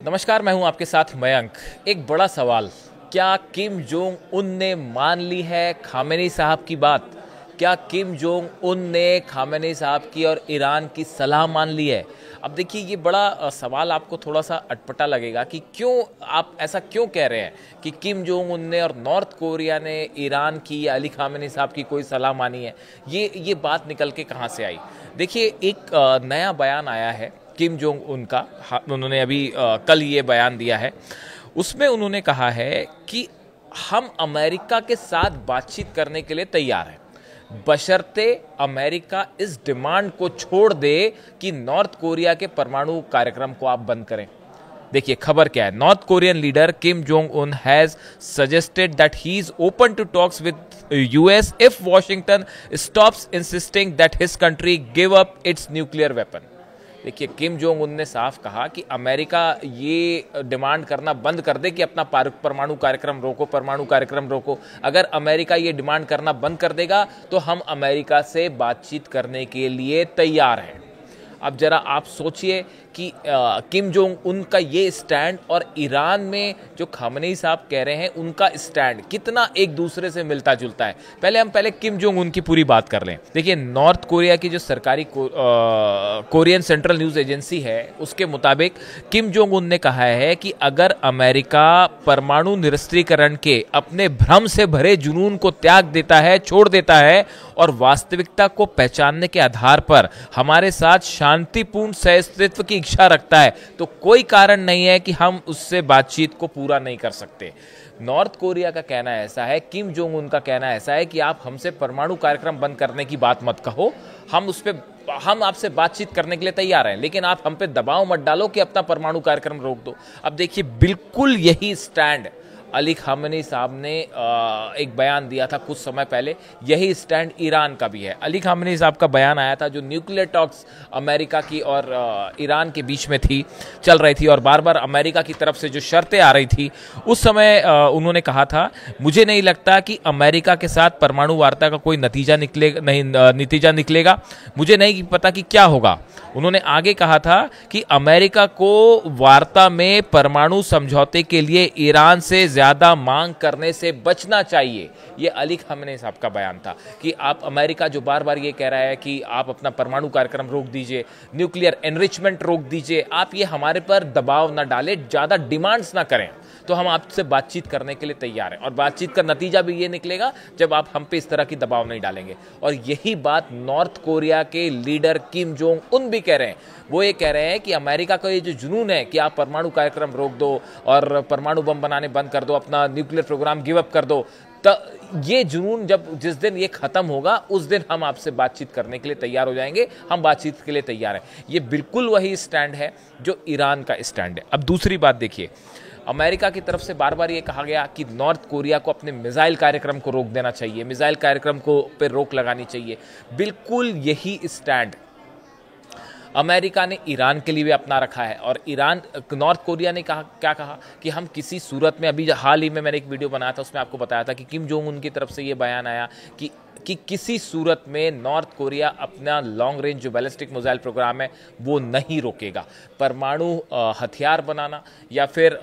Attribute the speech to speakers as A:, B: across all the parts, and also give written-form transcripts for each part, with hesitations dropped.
A: नमस्कार, मैं हूं आपके साथ मयंक। एक बड़ा सवाल, क्या किम जोंग उन ने मान ली है खामेनी साहब की बात? क्या किम जोंग उन ने खामेनी साहब की और ईरान की सलाह मान ली है? अब देखिए, ये बड़ा सवाल आपको थोड़ा सा अटपटा लगेगा कि क्यों आप ऐसा क्यों कह रहे हैं कि किम जोंग उन ने और नॉर्थ कोरिया ने ईरान की या अली खामेनी साहब की कोई सलाह मानी है। ये बात निकल के कहाँ से आई? देखिए, एक नया बयान आया है किम जोंग उन का। उन्होंने अभी कल ये बयान दिया है। उसमें उन्होंने कहा है कि हम अमेरिका के साथ बातचीत करने के लिए तैयार हैं, बशर्ते अमेरिका इस डिमांड को छोड़ दे कि नॉर्थ कोरिया के परमाणु कार्यक्रम को आप बंद करें। देखिए खबर क्या है। North Korean leader Kim Jong Un has suggested that he is open to talks with US if Washington stops insisting that his country give up its nuclear weapon. देखिए, किम जोंग उन ने साफ कहा कि अमेरिका ये demand करना बंद कर दे कि अपना परमाणु कार्यक्रम रोको। अगर अमेरिका ये डिमांड करना बंद कर देगा तो हम अमेरिका से बातचीत करने के लिए तैयार हैं। अब जरा आप सोचिए कि किम जोंग उनका ये स्टैंड और ईरान में जो खामेनी साहब कह रहे हैं उनका स्टैंड कितना एक दूसरे से मिलता जुलता है। पहले किम जोंग उन की पूरी बात कर लें। देखिए, नॉर्थ कोरिया की जो सरकारी कोरियन सेंट्रल न्यूज एजेंसी है, उसके मुताबिक किम जोंग उन ने कहा है कि अगर अमेरिका परमाणु निरस्त्रीकरण के अपने भ्रम से भरे जुनून को त्याग देता है, छोड़ देता है और वास्तविकता को पहचानने के आधार पर हमारे साथ शांतिपूर्ण सहअस्तित्व की इच्छा रखता है, तो कोई कारण नहीं है कि हम उससे बातचीत को पूरा नहीं कर सकते। नॉर्थ कोरिया का कहना ऐसा है, किम जोंग उन का कहना ऐसा है कि आप हमसे परमाणु कार्यक्रम बंद करने की बात मत कहो, हम आपसे बातचीत करने के लिए तैयार हैं, लेकिन आप हम पे दबाव मत डालो कि अपना परमाणु कार्यक्रम रोक दो। अब देखिए, बिल्कुल यही स्टैंड अली खामेनी साहब ने एक बयान दिया था कुछ समय पहले। यही स्टैंड ईरान का भी है। अली खामेनी साहब का बयान आया था जो न्यूक्लियर टॉक्स अमेरिका की और ईरान के बीच में चल रही थी, और बार बार अमेरिका की तरफ से जो शर्तें आ रही थी, उस समय उन्होंने कहा था, मुझे नहीं लगता कि अमेरिका के साथ परमाणु वार्ता का कोई नतीजा निकलेगा। मुझे नहीं पता कि क्या होगा। उन्होंने आगे कहा था कि अमेरिका को वार्ता में परमाणु समझौते के लिए ईरान से ज्यादा मांग करने से बचना चाहिए। यह अली खामेनी साहब का बयान था कि आप अमेरिका जो बार बार ये कह रहा है कि आप अपना परमाणु कार्यक्रम रोक दीजिए, न्यूक्लियर एनरिचमेंट रोक दीजिए, आप ये हमारे पर दबाव ना डालें, ज्यादा डिमांड्स ना करें, तो हम आपसे बातचीत करने के लिए तैयार हैं। और बातचीत का नतीजा भी ये निकलेगा जब आप हम पे इस तरह की दबाव नहीं डालेंगे। और यही बात नॉर्थ कोरिया के लीडर किम जोंग उन भी कह रहे हैं। वो ये कह रहे हैं कि अमेरिका का ये जो जुनून है कि आप परमाणु कार्यक्रम रोक दो और परमाणु बम बनाने बंद कर दो, अपना न्यूक्लियर प्रोग्राम गिव अप कर दो, ये जुनून जिस दिन ये खत्म होगा उस दिन हम आपसे बातचीत करने के लिए तैयार हो जाएंगे, हम बातचीत के लिए तैयार हैं। ये बिल्कुल वही स्टैंड है जो ईरान का स्टैंड है। अब दूसरी बात देखिए, अमेरिका की तरफ से बार बार ये कहा गया कि नॉर्थ कोरिया को अपने मिसाइल कार्यक्रम को रोक देना चाहिए, मिसाइल कार्यक्रम को पे रोक लगानी चाहिए। बिल्कुल यही स्टैंड अमेरिका ने ईरान के लिए भी अपना रखा है। और नॉर्थ कोरिया ने क्या कहा कि हम किसी सूरत में, अभी हाल ही में मैंने एक वीडियो बनाया था, उसमें आपको बताया था कि किम जोंग उन की तरफ से ये बयान आया कि किसी सूरत में नॉर्थ कोरिया अपना लॉन्ग रेंज जो बैलिस्टिक मिसाइल प्रोग्राम है वो नहीं रोकेगा। परमाणु हथियार बनाना या फिर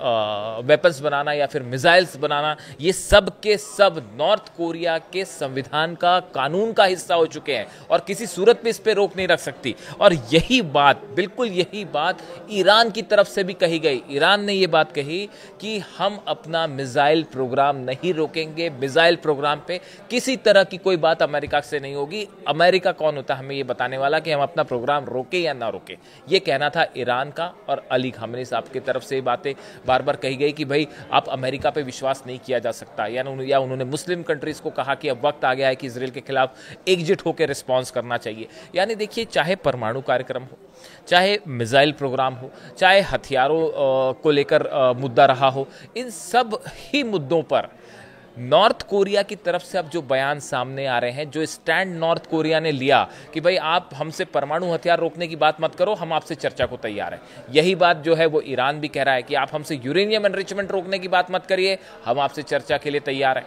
A: वेपन्स बनाना या फिर मिसाइल्स बनाना, ये सब के सब नॉर्थ कोरिया के संविधान का, कानून का हिस्सा हो चुके हैं और किसी सूरत में इस पर रोक नहीं रख सकती। और यही बात, बिल्कुल यही बात ईरान की तरफ से भी कही गई। ईरान ने ये बात कही कि हम अपना मिसाइल प्रोग्राम नहीं रोकेंगे, मिसाइल प्रोग्राम पे किसी तरह की कोई बात अमेरिका से नहीं होगी। अमेरिका कौन होता है हमें ये बताने वाला कि हम अपना प्रोग्राम रोके या ना रोके? ये कहना था ईरान का। और अली खामेनी साहब की तरफ से बातें बार बार कही गई कि भाई आप अमेरिका पे विश्वास नहीं किया जा सकता, या उन्होंने मुस्लिम कंट्रीज को कहा कि अब वक्त आ गया है कि इजराइल के खिलाफ एकजुट होकर रिस्पॉन्स करना चाहिए। यानी देखिए, चाहे परमाणु कार्यक्रम हो, चाहे मिसाइल प्रोग्राम हो, चाहे हथियारों को लेकर मुद्दा रहा हो, इन सब ही मुद्दों पर नॉर्थ कोरिया की तरफ से अब जो बयान सामने आ रहे हैं, जो स्टैंड नॉर्थ कोरिया ने लिया कि भाई आप हमसे परमाणु हथियार रोकने की बात मत करो, हम आपसे चर्चा को तैयार हैं। यही बात जो है वो ईरान भी कह रहा है कि आप हमसे यूरेनियम एनरिचमेंट रोकने की बात मत करिए, हम आपसे चर्चा के लिए तैयार हैं।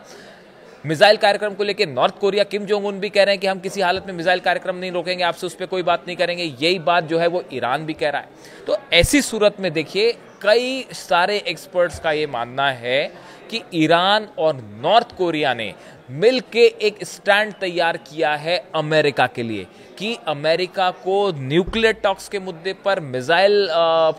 A: मिसाइल कार्यक्रम को लेकर नॉर्थ कोरिया, किम जोंग उन भी कह रहे हैं कि हम किसी हालत में मिसाइल कार्यक्रम नहीं रोकेंगे, आपसे उस पर कोई बात नहीं करेंगे। यही बात जो है वो ईरान भी कह रहा है। तो ऐसी सूरत में देखिए, कई सारे एक्सपर्ट्स का ये मानना है कि ईरान और नॉर्थ कोरिया ने मिलके एक स्टैंड तैयार किया है अमेरिका के लिए कि अमेरिका को न्यूक्लियर टॉक्स के मुद्दे पर, मिसाइल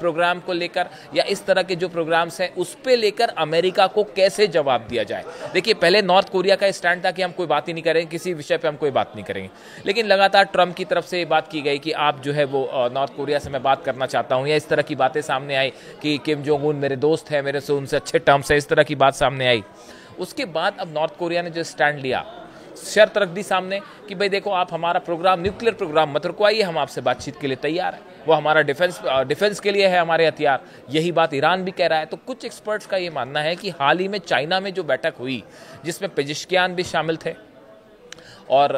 A: प्रोग्राम को लेकर या इस तरह के जो प्रोग्राम्स हैं उस पे लेकर अमेरिका को कैसे जवाब दिया जाए। देखिए, पहले नॉर्थ कोरिया का स्टैंड था कि हम कोई बात ही नहीं करेंगे, किसी विषय पे हम कोई बात नहीं करेंगे, लेकिन लगातार ट्रंप की तरफ से ये बात की गई कि आप जो है वो नॉर्थ कोरिया से मैं बात करना चाहता हूँ, या इस तरह की बातें सामने आई कि किम जोंग उन मेरे दोस्त हैं, मेरे से उनसे अच्छे टर्म्स है, इस तरह की बात सामने आई। उसके बाद अब नॉर्थ कोरिया ने जो स्टैंड लिया, शर्त रख दी सामने कि भाई देखो, आप हमारा प्रोग्राम, न्यूक्लियर प्रोग्राम मत रुकवाइए, हम आपसे बातचीत के लिए तैयार हैं, वो हमारा डिफेंस के लिए है, हमारे हथियार। यही बात ईरान भी कह रहा है। तो कुछ एक्सपर्ट्स का ये मानना है कि हाल ही में चाइना में जो बैठक हुई, जिसमें पेजिशकियान भी शामिल थे, और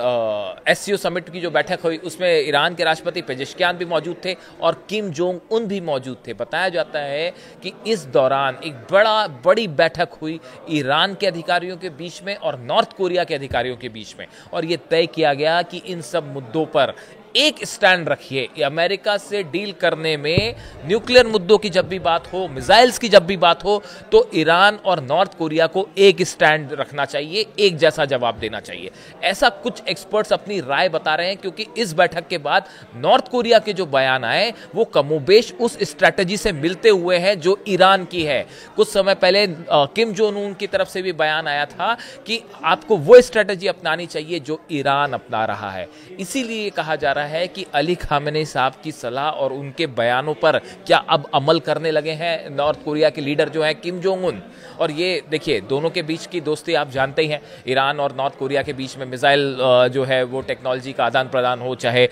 A: एससीओ समिट की जो बैठक हुई उसमें ईरान के राष्ट्रपति पेजिशकियान भी मौजूद थे और किम जोंग उन भी मौजूद थे। बताया जाता है कि इस दौरान एक बड़ी बैठक हुई ईरान के अधिकारियों के बीच में और नॉर्थ कोरिया के अधिकारियों के बीच में, और ये तय किया गया कि इन सब मुद्दों पर एक स्टैंड रखिए। अमेरिका से डील करने में न्यूक्लियर मुद्दों की जब भी बात हो, मिसाइल्स की जब भी बात हो, तो ईरान और नॉर्थ कोरिया को एक स्टैंड रखना चाहिए, एक जैसा जवाब देना चाहिए। ऐसा कुछ एक्सपर्ट्स अपनी राय बता रहे हैं, क्योंकि इस बैठक के बाद नॉर्थ कोरिया के जो बयान आए वो कमोबेश उस स्ट्रैटेजी से मिलते हुए हैं जो ईरान की है। कुछ समय पहले किम जोंग उन की तरफ से भी बयान आया था कि आपको वो स्ट्रैटेजी अपनानी चाहिए जो ईरान अपना रहा है। इसीलिए कहा जा रहा है कि अली खामेनी साहब की सलाह और उनके बयानों पर क्या अब अमल करने लगे हैं नॉर्थ कोरिया के लीडर जो हैं किम जोंग उन। और ये देखिए, दोनों के बीच की दोस्ती आप जानते ही हैं, ईरान और नॉर्थ कोरिया के बीच में मिसाइल जो है वो टेक्नोलॉजी का आदान प्रदान हो, चाहे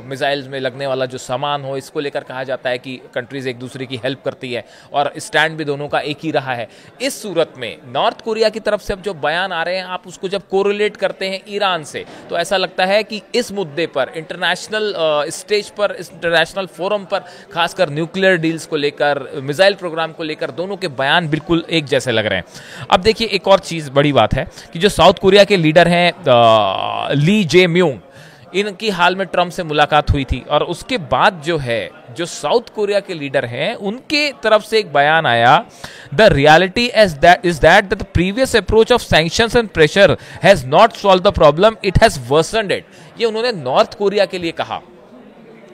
A: मिसाइल्स में लगने वाला जो सामान हो, इसको लेकर कहा जाता है कि कंट्रीज एक दूसरे की हेल्प करती है और स्टैंड भी दोनों का एक ही रहा है। इस सूरत में नॉर्थ कोरिया की तरफ से अब जो बयान आ रहे हैं, आप उसको जब कोरिलेट करते हैं ईरान से, तो ऐसा लगता है कि इस मुद्दे पर इंटरनेशनल स्टेज पर, इंटरनेशनल फोरम पर, खासकर न्यूक्लियर डील्स को लेकर, मिसाइल प्रोग्राम को लेकर दोनों के बयान बिल्कुल एक जैसे लग रहे हैं। अब देखिए, एक और चीज बड़ी बात है कि जो साउथ कोरिया के लीडर हैं ली जे म्यूंग, इनकी हाल में ट्रंप से मुलाकात हुई थी, और उसके बाद जो है, जो साउथ कोरिया के लीडर हैं उनके तरफ से एक बयान आया, the reality is that the previous approach of sanctions and pressure has not solve the problem, it has worsened it. ये उन्होंने नॉर्थ कोरिया के लिए कहा।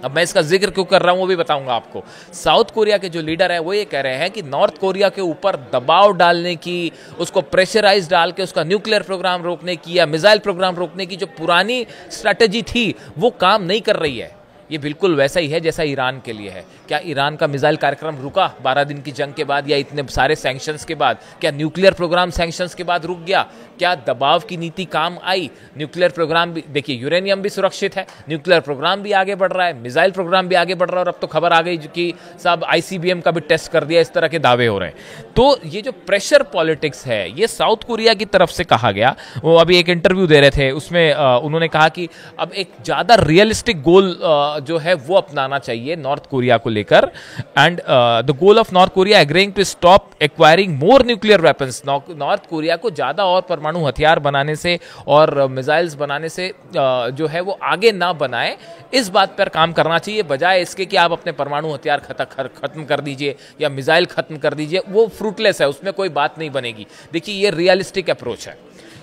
A: अब मैं इसका जिक्र क्यों कर रहा हूं वो भी बताऊंगा आपको। साउथ कोरिया के जो लीडर है वो ये कह रहे हैं कि नॉर्थ कोरिया के ऊपर दबाव डालने की, उसको प्रेशराइज डाल के उसका न्यूक्लियर प्रोग्राम रोकने की या मिसाइल प्रोग्राम रोकने की जो पुरानी स्ट्रैटेजी थी वो काम नहीं कर रही है। ये बिल्कुल वैसा ही है जैसा ईरान के लिए है। क्या ईरान का मिसाइल कार्यक्रम रुका 12 दिन की जंग के बाद, या इतने सारे सैंक्शंस के बाद? क्या न्यूक्लियर प्रोग्राम सैंक्शंस के बाद रुक गया? क्या दबाव की नीति काम आई? न्यूक्लियर प्रोग्राम भी देखिए, यूरेनियम भी सुरक्षित है, न्यूक्लियर प्रोग्राम भी आगे बढ़ रहा है, मिसाइल प्रोग्राम भी आगे बढ़ रहा है, और अब तो खबर आ गई कि साहब ICBM का भी टेस्ट कर दिया, इस तरह के दावे हो रहे हैं। तो ये जो प्रेशर पॉलिटिक्स है, ये साउथ कोरिया की तरफ से कहा गया। वो अभी एक इंटरव्यू दे रहे थे, उसमें उन्होंने कहा कि अब एक ज़्यादा रियलिस्टिक गोल जो है वो अपनाना चाहिए नॉर्थ कोरिया को लेकर, and the goal of North Korea agreeing to stop acquiring more nuclear weapons. North Korea को ज्यादा और परमाणु हथियार बनाने से और मिसाइल्स बनाने से जो है वो आगे ना बनाए, इस बात पर काम करना चाहिए, बजाय इसके कि आप अपने परमाणु हथियार खत्म कर दीजिए या मिसाइल खत्म कर दीजिए। वो फ्रूटलेस है, उसमें कोई बात नहीं बनेगी। देखिए, ये रियलिस्टिक अप्रोच है।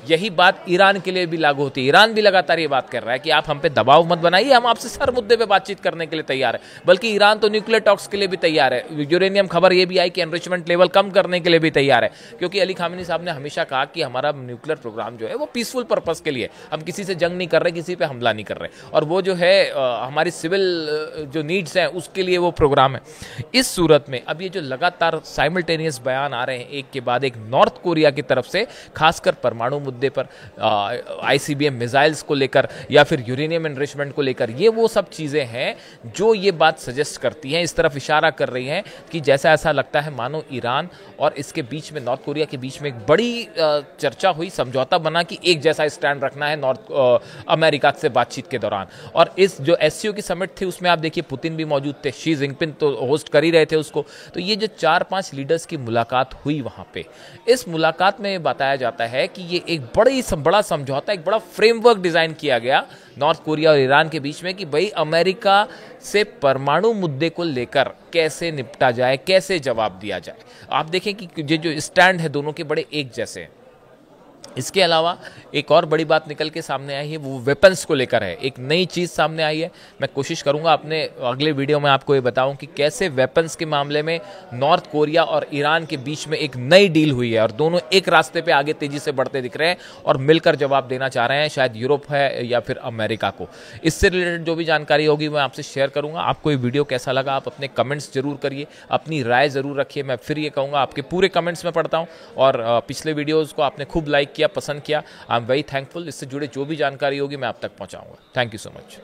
A: यही बात ईरान के लिए भी लागू होती है। ईरान भी लगातार ये बात कर रहा है कि आप हम पे दबाव मत बनाइए, हम आपसे हर मुद्दे पे बातचीत करने के लिए तैयार है। बल्कि ईरान तो न्यूक्लियर टॉक्स के लिए भी तैयार है। यूरेनियम खबर ये भी आई कि एनरिचमेंट लेवल कम करने के लिए भी तैयार है, क्योंकि अली खामेनी साहब ने हमेशा कहा कि हमारा न्यूक्लियर प्रोग्राम जो है वो पीसफुल पर्पस के लिए, हम किसी से जंग नहीं कर रहे, किसी पे हमला नहीं कर रहे, और वो जो है हमारी सिविल जो नीड्स हैं उसके लिए वो प्रोग्राम है। इस सूरत में अब ये जो लगातार साइमल्टेनियस बयान आ रहे हैं एक के बाद एक नॉर्थ कोरिया की तरफ से, खासकर परमाणु मुद्दे पर, ICBM मिसाइल्स को लेकर या फिर यूरेनियम एनरिचमेंट को लेकर, ये वो सब चीजें हैं जो ये बात सजेस्ट करती हैं, इस तरफ इशारा कर रही हैं कि जैसा ऐसा लगता है मानो ईरान और इसके बीच में, नॉर्थ कोरिया के बीच में एक बड़ी चर्चा हुई, समझौता बना कि एक जैसा स्टैंड रखना है नॉर्थ अमेरिका से बातचीत के दौरान। और इस जो SCO की समिट थी उसमें आप देखिए पुतिन भी मौजूद थे, शी जिनपिंग तो होस्ट कर ही रहे थे उसको। तो ये जो 4-5 लीडर्स की मुलाकात हुई वहां पे, इस मुलाकात में बताया जाता है कि ये एक बड़ा समझौता, एक बड़ा फ्रेमवर्क डिज़ाइन किया गया नॉर्थ कोरिया और ईरान के बीच में कि भाई अमेरिका से परमाणु मुद्दे को लेकर कैसे निपटा जाए, कैसे जवाब दिया जाए। आप देखें कि ये जो स्टैंड है दोनों के बड़े एक जैसे हैं। इसके अलावा एक और बड़ी बात निकल के सामने आई है, वो वेपन्स को लेकर है। एक नई चीज़ सामने आई है, मैं कोशिश करूंगा अपने अगले वीडियो में आपको ये बताऊं कि कैसे वेपन्स के मामले में नॉर्थ कोरिया और ईरान के बीच में एक नई डील हुई है और दोनों एक रास्ते पे आगे तेजी से बढ़ते दिख रहे हैं और मिलकर जवाब देना चाह रहे हैं, शायद यूरोप है या फिर अमेरिका को। इससे रिलेटेड जो भी जानकारी होगी मैं आपसे शेयर करूंगा। आपको ये वीडियो कैसा लगा आप अपने कमेंट्स जरूर करिए, अपनी राय ज़रूर रखिए। मैं फिर ये कहूँगा आपके पूरे कमेंट्स में पढ़ता हूँ और पिछले वीडियोज़ को आपने खूब लाइक किया, पसंद किया। I am very thankful. इससे जुड़े जो भी जानकारी होगी मैं आप तक पहुंचाऊंगा। Thank you so much.